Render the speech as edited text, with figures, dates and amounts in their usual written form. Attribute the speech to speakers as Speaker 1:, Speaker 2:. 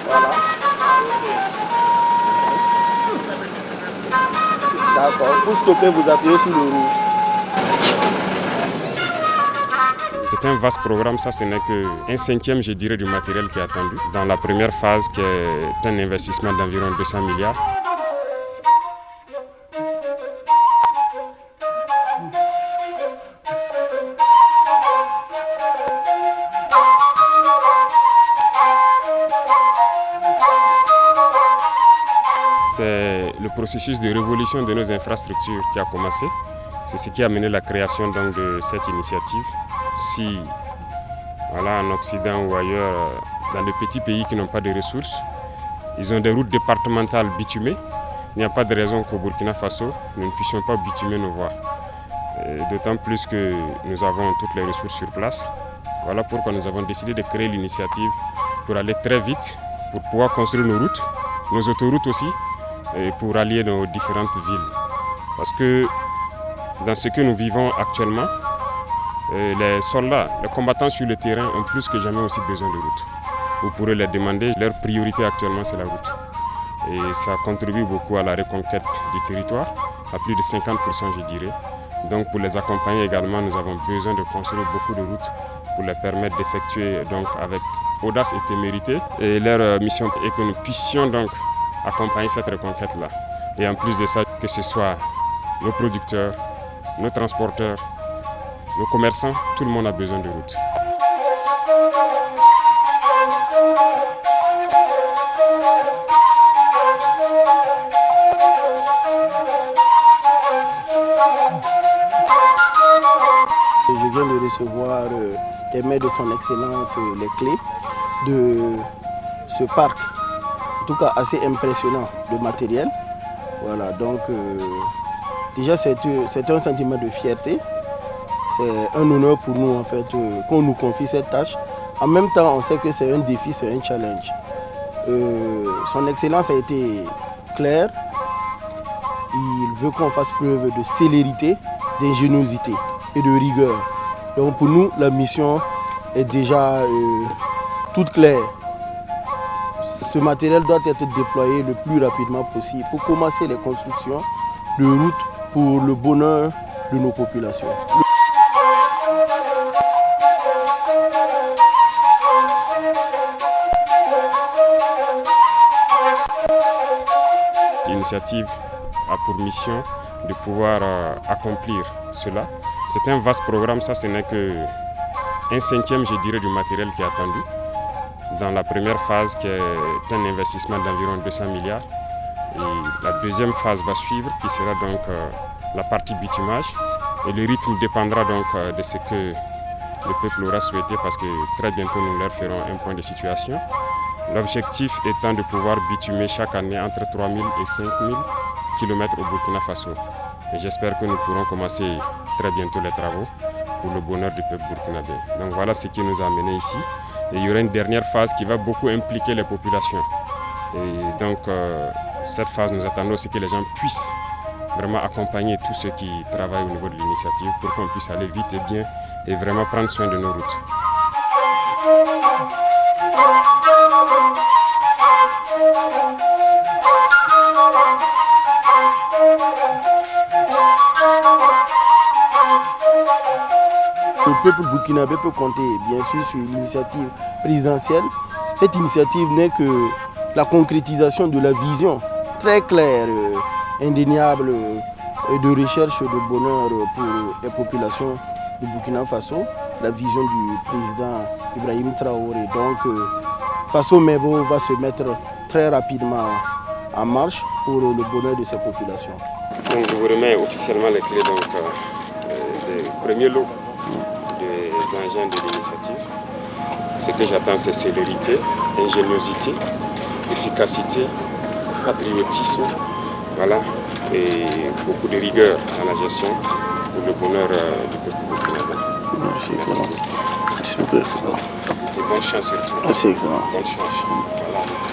Speaker 1: Voilà. D'accord. Pour stopper, vous appuyez sur le rouge.
Speaker 2: C'est un vaste programme, ça ce n'est qu'un cinquième, je dirais, du matériel qui est attendu. Dans la première phase, qui est un investissement d'environ 200 milliards. C'est le processus de révolution de nos infrastructures qui a commencé. C'est ce qui a mené la création donc, de cette initiative. Si en Occident ou ailleurs, dans les petits pays qui n'ont pas de ressources, ils ont des routes départementales bitumées, il n'y a pas de raison qu'au Burkina Faso, nous ne puissions pas bitumer nos voies. D'autant plus que nous avons toutes les ressources sur place. Voilà pourquoi nous avons décidé de créer l'initiative pour aller très vite, pour pouvoir construire nos routes, nos autoroutes aussi, et pour allier nos différentes villes. Parce que dans ce que nous vivons actuellement, les soldats, les combattants sur le terrain ont plus que jamais aussi besoin de routes. Vous pourrez les demander, leur priorité actuellement c'est la route. Et ça contribue beaucoup à la reconquête du territoire, à plus de 50% je dirais. Donc pour les accompagner également, nous avons besoin de construire beaucoup de routes pour les permettre d'effectuer donc avec audace et témérité. Et leur mission est que nous puissions donc accompagner cette reconquête-là. Et en plus de ça, que ce soit nos producteurs, nos transporteurs, nos commerçants, tout le monde a besoin de routes.
Speaker 1: Je viens de recevoir des mains de son Excellence les clés de ce parc, en tout cas assez impressionnant de matériel. Voilà, donc déjà c'est un sentiment de fierté. C'est un honneur pour nous en fait qu'on nous confie cette tâche. En même temps, on sait que c'est un défi, c'est un challenge. Son Excellence a été clair. Il veut qu'on fasse preuve de célérité, d'ingéniosité et de rigueur. Donc pour nous, la mission est déjà toute claire. Ce matériel doit être déployé le plus rapidement possible pour commencer les constructions de routes pour le bonheur de nos populations.
Speaker 2: L'initiative a pour mission de pouvoir accomplir cela. C'est un vaste programme, ça ce n'est qu'un cinquième, je dirais, du matériel qui est attendu. Dans la première phase, qui est un investissement d'environ 200 milliards. Et la deuxième phase va suivre, qui sera donc la partie bitumage. Et le rythme dépendra donc de ce que le peuple aura souhaité, parce que très bientôt nous leur ferons un point de situation. L'objectif étant de pouvoir bitumer chaque année entre 3 000 et 5 000 km au Burkina Faso. Et j'espère que nous pourrons commencer très bientôt les travaux pour le bonheur du peuple burkinabé. Donc voilà ce qui nous a amenés ici. Et il y aura une dernière phase qui va beaucoup impliquer les populations. Et donc cette phase, nous attendons aussi que les gens puissent vraiment accompagner tous ceux qui travaillent au niveau de l'initiative pour qu'on puisse aller vite et bien et vraiment prendre soin de nos routes.
Speaker 1: Le peuple burkinabé peut compter bien sûr sur l'initiative présidentielle. Cette initiative n'est que la concrétisation de la vision très claire, indéniable de recherche de bonheur pour les populations du Burkina Faso, la vision du président Ibrahim Traoré. Donc Faso Mebo va se mettre très rapidement en marche pour le bonheur de ses populations.
Speaker 2: Donc, je vous remets officiellement les clés des premiers lots des engins de l'initiative. Ce que j'attends, c'est célérité, ingéniosité, efficacité, patriotisme, voilà, et beaucoup de rigueur dans la gestion pour le bonheur du peuple burkinabé.
Speaker 1: Merci beaucoup.
Speaker 2: Et bonne chance surtout.
Speaker 1: Merci, excellent.
Speaker 2: Bonne chance. Voilà.